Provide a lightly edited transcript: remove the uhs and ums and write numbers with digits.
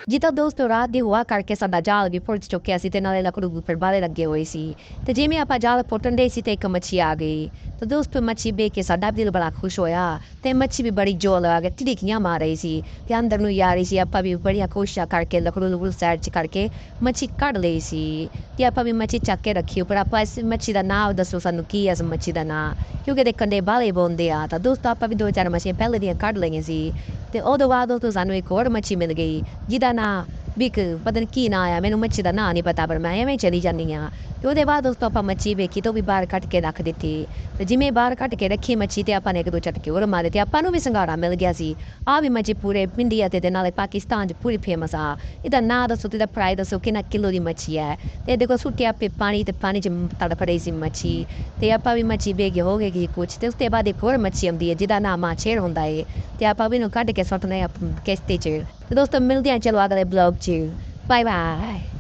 ਜਿੱਦਾਂ ਦੋਸਤੋ ਰਾਤ ਦੀ ਹੁਆ ਕਰਕੇ ਸਾਡਾ ਜਾਲ ਵੀ ਫੁੱਟ ਚੁੱਕਿਆ ਸੀ ਤੇ ਨਾਲੇ ਲੱਕੜੂ ਉੱਪਰ ਬਾਲੇ ਲੱਗੇ ਹੋਏ ਸੀ ਤੇ ਜਿਵੇਂ ਆਪਾਂ ਜਾਲ ਪੁੱਟਣ ਦੇ ਸੀ ਤੇ ਇੱਕ ਮੱਛੀ ਆ ਗਈ ਤੇ ਦੋਸਤੋ ਮੱਛੀ ਵੇਖ ਕੇ ਸਾਡਾ ਦਿਲ ਬੜਾ ਖੁਸ਼ ਹੋਇਆ ਤੇ ਮੱਛੀ ਵੀ ਬੜੀ ਜ਼ੋਰ ਲਾ ਕੇ ਟਿੜਕੀਆਂ ਮਾਰ ਰਹੀ ਸੀ ਤੇ ਅੰਦਰ ਨੂੰ ਯਾਰੀ ਸੀ ਆਪਾਂ ਵੀ ਬੜੀਆਂ ਕੋਸ਼ਿਸ਼ਾਂ ਕਰਕੇ ਲੱਕੜੂ ਲੁਕੜੂ ਸਾਈਡ 'ਚ ਕਰਕੇ ਮੱਛੀ ਕੱਢ ਲਈ ਸੀ ਤੇ ਆਪਾਂ ਵੀ ਮੱਛੀ ਚੱਕ ਕੇ ਰੱਖੀ ਉੱਪਰ ਆਪਾਂ ਇਸ ਮੱਛੀ ਦਾ ਨਾਂ ਦੱਸੋ ਸਾਨੂੰ ਕੀ ਹੈ ਇਸ ਮੱਛੀ ਦਾ ਨਾਂ ਕਿਉਂਕਿ ਦੇ ਕੰਡੇ ਬਾਲੇ ਬੋਂਦੇ ਆ ਤਾਂ ਦੋਸਤੋ ਆਪਾਂ ਵੀ ਦੋ ਚਾਰ ਮੱਛੀਆਂ ਪਹਿਲੇ ਦੀਆਂ ਕੱਢ ਲਈਆਂ ਸੀ ਤੇ ਉਹਦੋਂ ਬਾਅਦ ਉਹ ਤੋਂ ਸਾਨੂੰ ਇੱਕ ਹੋਰ ਮੱਛੀ ਮਿਲ ਗਈ ਜਿਹਦਾ ਨਾਂ ਬਿਕ ਪਤਾ ਨਹੀਂ ਕੀ ਨਾਂ ਆ ਮੈਨੂੰ ਮੱਛੀ ਦਾ ਨਾਂ ਨਹੀਂ ਪਤਾ ਪਰ ਮੈਂ ਐਵੇਂ ਚਲੀ ਜਾਂਦੀ ਹਾਂ ਤੇ ਉਹਦੇ ਬਾਅਦ ਉਸ ਤੋਂ ਆਪਾਂ ਮੱਛੀ ਵੇਖੀ ਤਾਂ ਉਹ ਵੀ ਬਾਹਰ ਕੱਢ ਕੇ ਰੱਖ ਦਿੱਤੀ ਤੇ ਜਿਵੇਂ ਬਾਹਰ ਕੱਢ ਕੇ ਰੱਖੀ ਮੱਛੀ ਤੇ ਆਪਾਂ ਨੇ ਇੱਕ ਦੋ ਝਟਕੇ ਹੋਰ ਮਾਰੇ ਤੇ ਆਪਾਂ ਨੂੰ ਵੀ ਸੰਘਾੜਾ ਮਿਲ ਗਿਆ ਸੀ ਆ ਵੀ ਮੱਛੀ ਪੂਰੇ ਇੰਡੀਆ ਤੇ ਨਾਲੇ ਪਾਕਿਸਤਾਨ 'ਚ ਪੂਰੀ ਫੇਮਸ ਆ ਇਹਦਾ ਨਾਂ ਦੱਸੋ ਤੇ ਇਹਦਾ ਪ੍ਰਾਈਸ ਦੱਸੋ ਕਿੰਨਾ ਕਿਲੋ ਦੀ ਮੱਛੀ ਹੈ ਤੇ ਇਹਦੇ ਕੋਲ ਸੁੱਟਿਆ ਆਪੇ ਪਾਣੀ ਤੇ ਪਾਣੀ 'ਚ ਤੜਫ ਰਹੀ ਸੀ ਮੱਛੀ ਤੇ ਆਪਾਂ ਵੀ ਮੱਛੀ ਵੇਖ ਹੋ ਗਈ ਕੁਛ ਤੇ ਉਸ ਤੋਂ ਬਾਅਦ ਇੱਕ ਹੋਰ ਮੱਛੀ ਆਉਂਦੀ ਹੈ ਜਿਹਦਾ ਨਾਮ ਮਾਛੇਰ ਹੁੰਦਾ ਹੈ ਤੇ ਆਪਾਂ ਵੀ ਇਹਨੂੰ ਕੱਢ ਕੇ ਸੁੱਟਦੇ ਆ ਕਿਸ਼ਤੀ 'ਚ ਤੇ ਦੋਸਤੋ ਮਿਲਦੇ ਆ ਚਲੋ ਅਗਲੇ ਬਲੌਗ 'ਚ ਬਾਏ ਬਾਏ